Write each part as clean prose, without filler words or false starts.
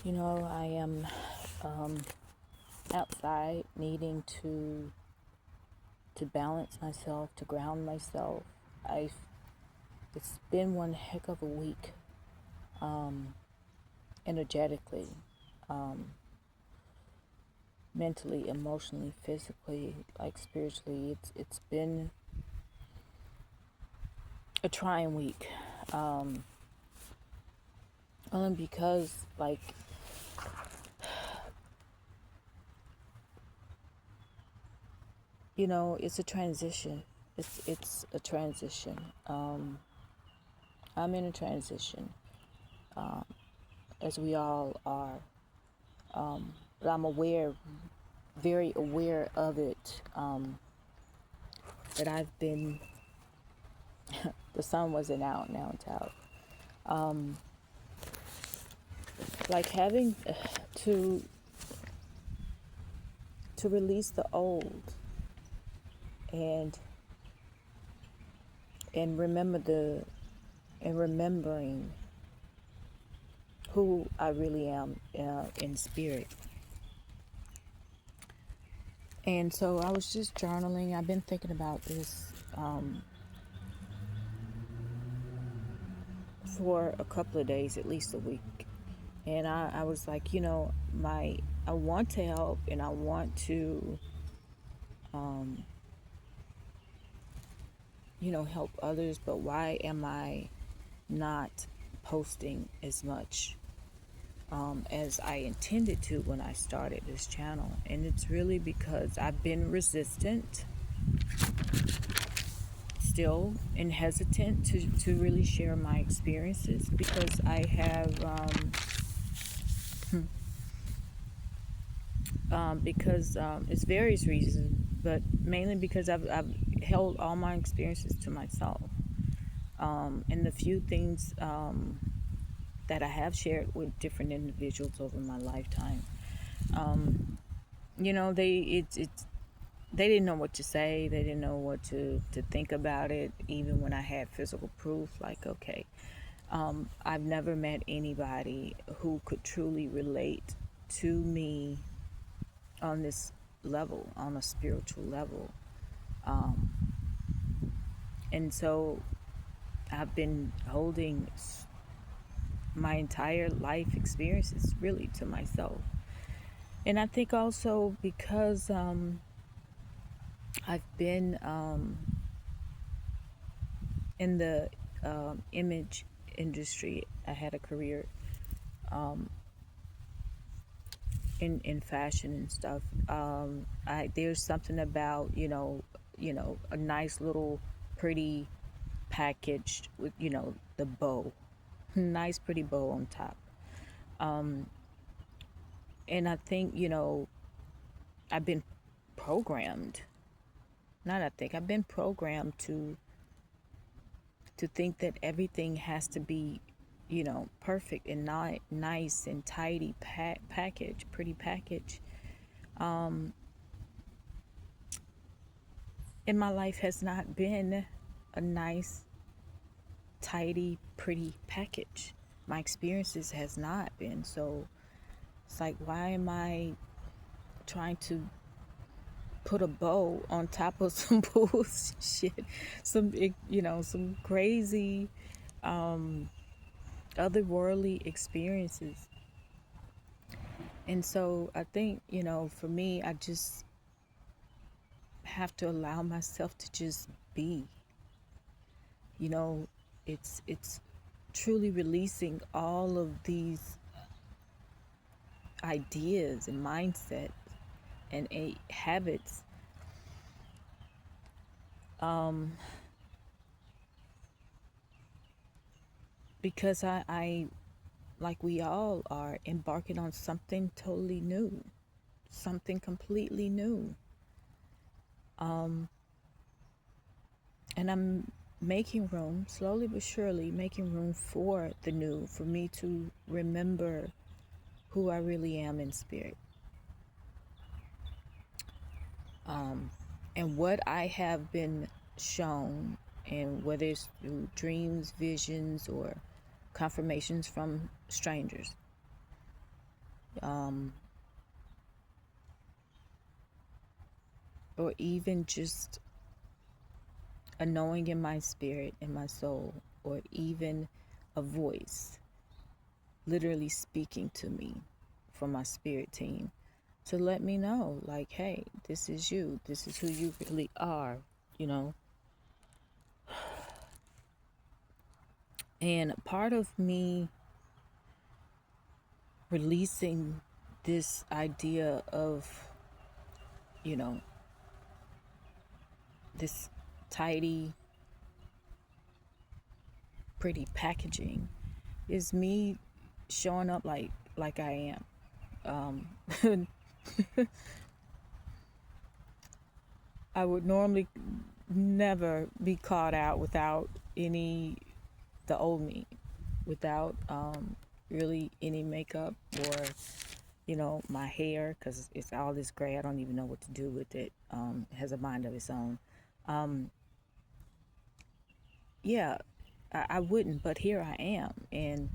I am outside needing to balance myself, to ground myself. I It's been one heck of a week, energetically, um, mentally, emotionally, physically, like spiritually. It's been a trying week, only because it's a transition. It's a transition. I'm in a transition, as we all are. But I'm very aware of it. That I've been, the sun wasn't out, now it's out. Like having to release the old and and remembering who I really am in spirit. And so I was just journaling. I've been thinking about this for a couple of days, at least a week. And I was like, I want to help and I want to, help others, but why am I not posting as much as I intended to when I started this channel? And it's really because I've been resistant still and hesitant to really share my experiences because I have it's various reasons, but mainly because I've held all my experiences to myself, and the few things that I have shared with different individuals over my lifetime, they didn't know what to say. They didn't know what to think about it. Even when I had physical proof, like, okay, I've never met anybody who could truly relate to me on this level, on a spiritual level. And so I've been holding my entire life experiences really to myself. And I think also because I've been in the image industry. I had a career in fashion and stuff. There's something about a nice little pretty packaged with the bow, nice pretty bow on top. And I think I've been programmed. Not I think I've been programmed to think that everything has to be perfect and not nice and tidy package, pretty package. And my life has not been a nice, tidy, pretty package. My experiences has not been. So it's like, why am I trying to put a bow on top of some bullshit, some crazy, otherworldly experiences? And so I think, for me, I just have to allow myself to just be. It's truly releasing all of these ideas and mindset and habits, because I like we all are embarking on something totally new, something completely new. And I'm making room, slowly but surely, making room for the new, for me to remember who I really am in spirit. And what I have been shown, and whether it's through dreams, visions, or confirmations from strangers, um, or even just a knowing in my spirit, in my soul, or even a voice literally speaking to me from my spirit team to let me know, like, hey, this is you, this is who you really are, you know. And part of me releasing this idea of, you know, this tidy, pretty packaging is me showing up like I am. I would normally never be caught out without any the old me, without really any makeup or my hair, because it's all this gray. I don't even know what to do with it. It has a mind of its own. Um, yeah, I wouldn't, but here I am, and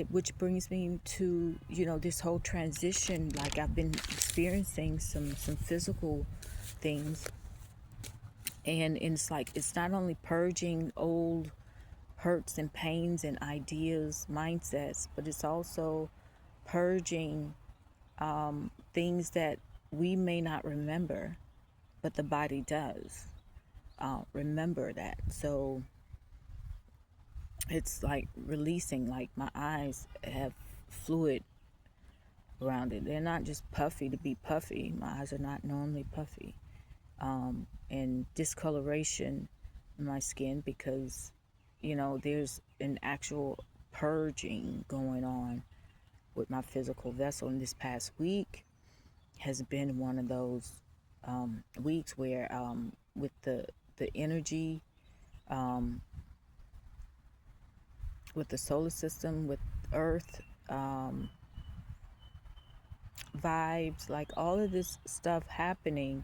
which brings me to this whole transition. Like, I've been experiencing some physical things, and it's like it's not only purging old hurts and pains and ideas, mindsets, but it's also purging things that we may not remember, but the body does remember that. So it's like releasing, like my eyes have fluid around it. They're not just puffy to be puffy. My eyes are not normally puffy. And discoloration in my skin because, there's an actual purging going on with my physical vessel. And this past week has been one of those weeks where, with the energy, um, with the solar system, with Earth, vibes, like all of this stuff happening,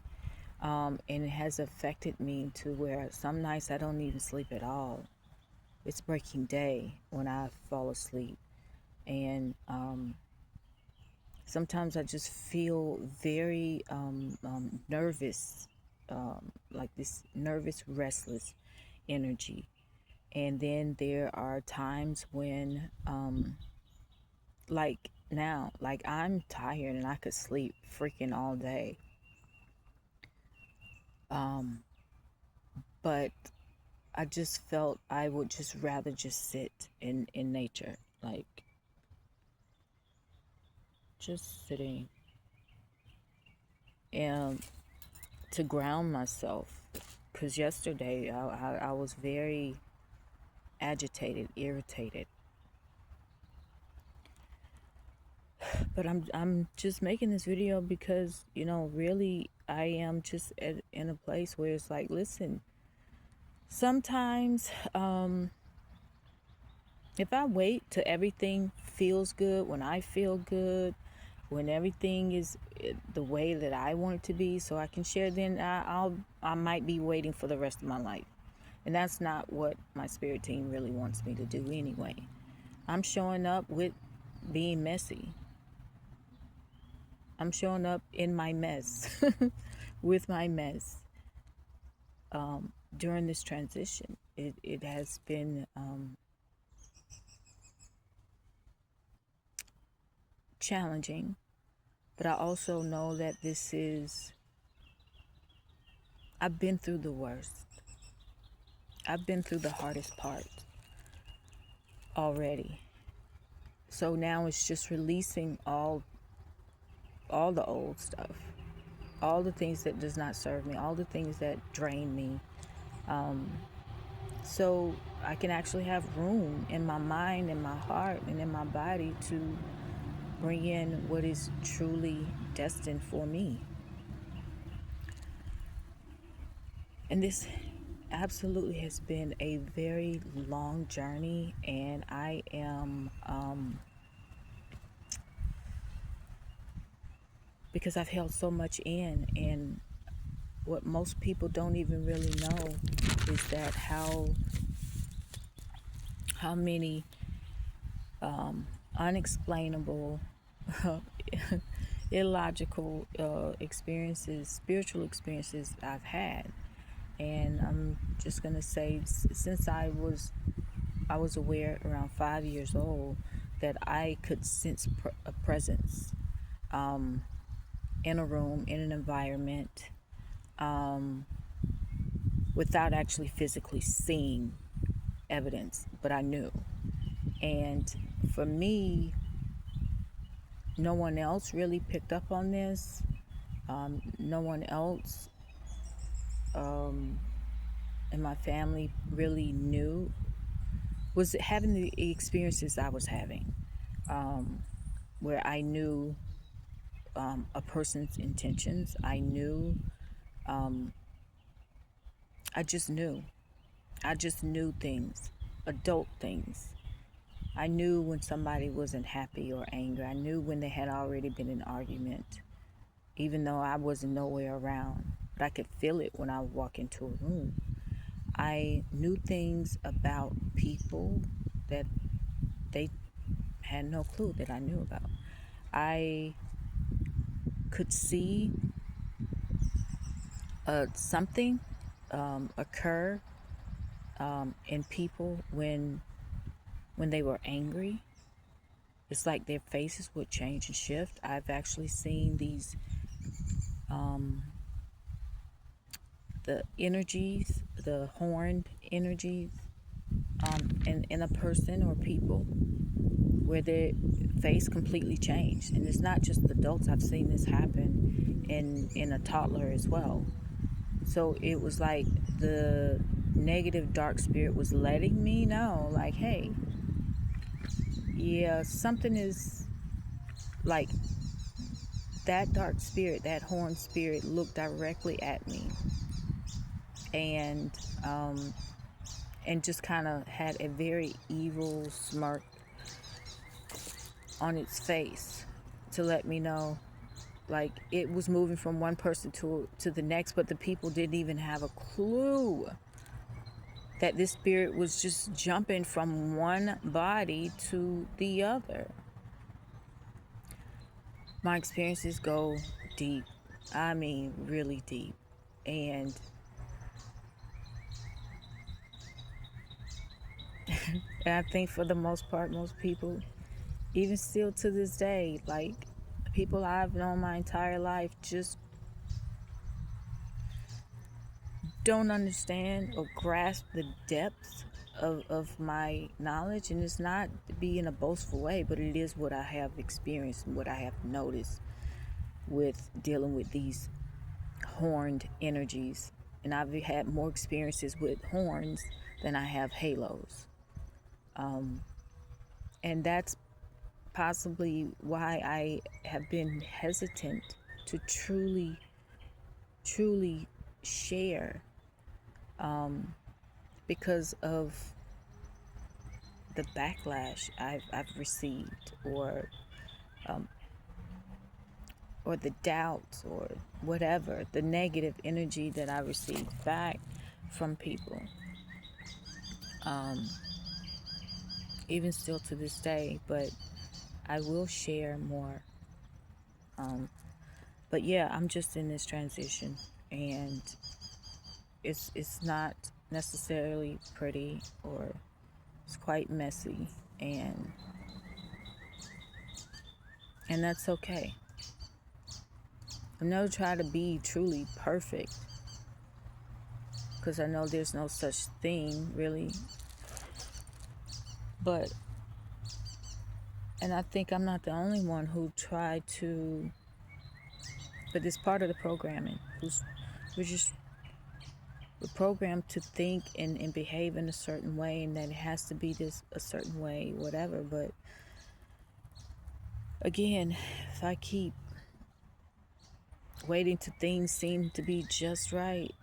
and it has affected me to where some nights I don't even sleep at all. It's breaking day when I fall asleep, and sometimes I just feel very nervous, like this nervous, restless energy. And then there are times when, like now, like I'm tired and I could sleep freaking all day. But I just felt I would just rather just sit in nature, like just sitting, and to ground myself. Because yesterday I was very agitated, irritated. But I'm just making this video because, really I am just in a place where it's like, listen, sometimes if I wait till everything feels good, when I feel good, when everything is the way that I want it to be, so I can share, then I might be waiting for the rest of my life. And that's not what my spirit team really wants me to do anyway. I'm showing up with being messy. I'm showing up in my mess, with my mess, during this transition. It has been challenging, but I also know that I've been through the worst. I've been through the hardest part already. So now it's just releasing all the old stuff, all the things that does not serve me, all the things that drain me. So I can actually have room in my mind, in my heart, and in my body to bring in what is truly destined for me. And this absolutely has been a very long journey, and I am, because I've held so much in, and what most people don't even really know is that how many unexplainable illogical experiences, spiritual experiences I've had. And I'm just gonna say, since I was aware around 5 years old that I could sense a presence in a room, in an environment, without actually physically seeing evidence, but I knew. And for me, no one else really picked up on this. No one else in my family really knew, was having the experiences I was having, where I knew a person's intentions. I knew, I just knew. I just knew things, adult things. I knew when somebody wasn't happy or angry. I knew when they had already been in an argument, even though I wasn't nowhere around. But I could feel it when I would walk into a room. I knew things about people that they had no clue that I knew about. I could see something occur in people when they were angry. It's like their faces would change and shift. I've actually seen these the energies, the horned energies, in a person or people, where their face completely changed. And it's not just adults. I've seen this happen in a toddler as well. So it was like the negative dark spirit was letting me know, like, hey, yeah, something is like that dark spirit, that horned spirit looked directly at me, and um, and just kind of had a very evil smirk on its face to let me know, like, it was moving from one person to the next, but the people didn't even have a clue that this spirit was just jumping from one body to the other. My experiences go deep. I mean, really deep. And I think for the most part, most people, even still to this day, like people I've known my entire life, just don't understand or grasp the depth of my knowledge. And it's not to be in a boastful way, but it is what I have experienced and what I have noticed with dealing with these horned energies. And I've had more experiences with horns than I have halos. And that's possibly why I have been hesitant to truly share, because of the backlash I've received, or the doubts, or whatever, the negative energy that I received back from people. Even still to this day, but I will share more. But yeah, I'm just in this transition, and it's not necessarily pretty, or it's quite messy, and that's okay. I never try to be truly perfect, because I know there's no such thing really. But, and I think I'm not the only one who tried to, but it's part of the programming. We're programmed to think and behave in a certain way, and that it has to be this a certain way, whatever. But again, if I keep waiting till things seem to be just right,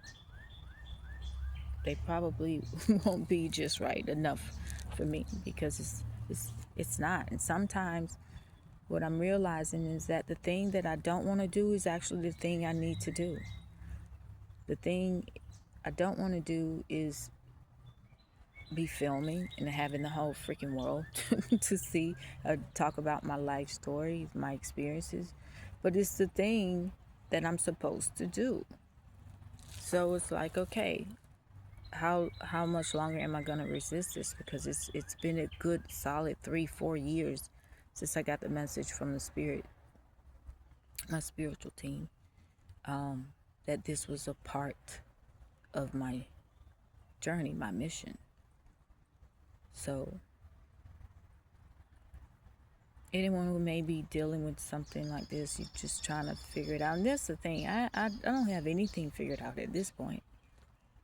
they probably won't be just right enough for me, because it's not. And sometimes what I'm realizing is that the thing that I don't want to do is actually the thing I need to do. The thing I don't want to do is be filming and having the whole freaking world to see, talk about my life story, my experiences, but it's the thing that I'm supposed to do. So it's like, okay, how much longer am I gonna resist this? Because it's been a good solid 3-4 years since I got the message from the spirit, my spiritual team, that this was a part of my journey, my mission. So anyone who may be dealing with something like this, you're just trying to figure it out. And that's the thing. I don't have anything figured out at this point.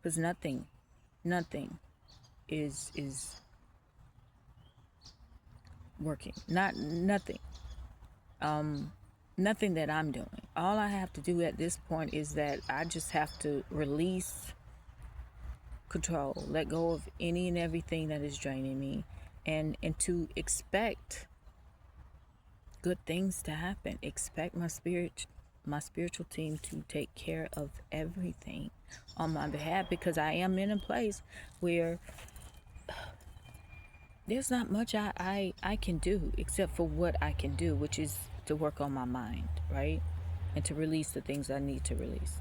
Because nothing is working. Nothing. Nothing that I'm doing. All I have to do at this point is that I just have to release control, let go of any and everything that is draining me, and to expect good things to happen. Expect my spiritual team to take care of everything on my behalf, because I am in a place where there's not much I can do except for what I can do, which is to work on my mind, right? And to release the things I need to release.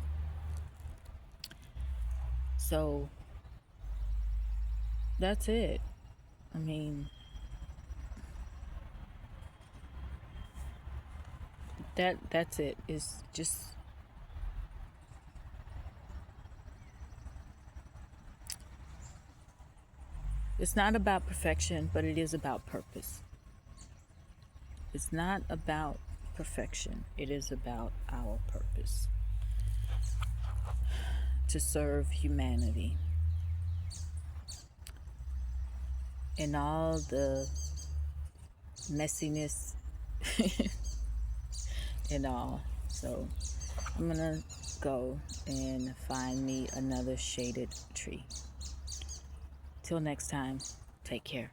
So that's it. I mean, that's it. It's just, it's not about perfection, but it is about purpose. It's not about perfection. It is about our purpose to serve humanity in all the messiness and all. So I'm gonna go and find me another shaded tree. Till next time, take care.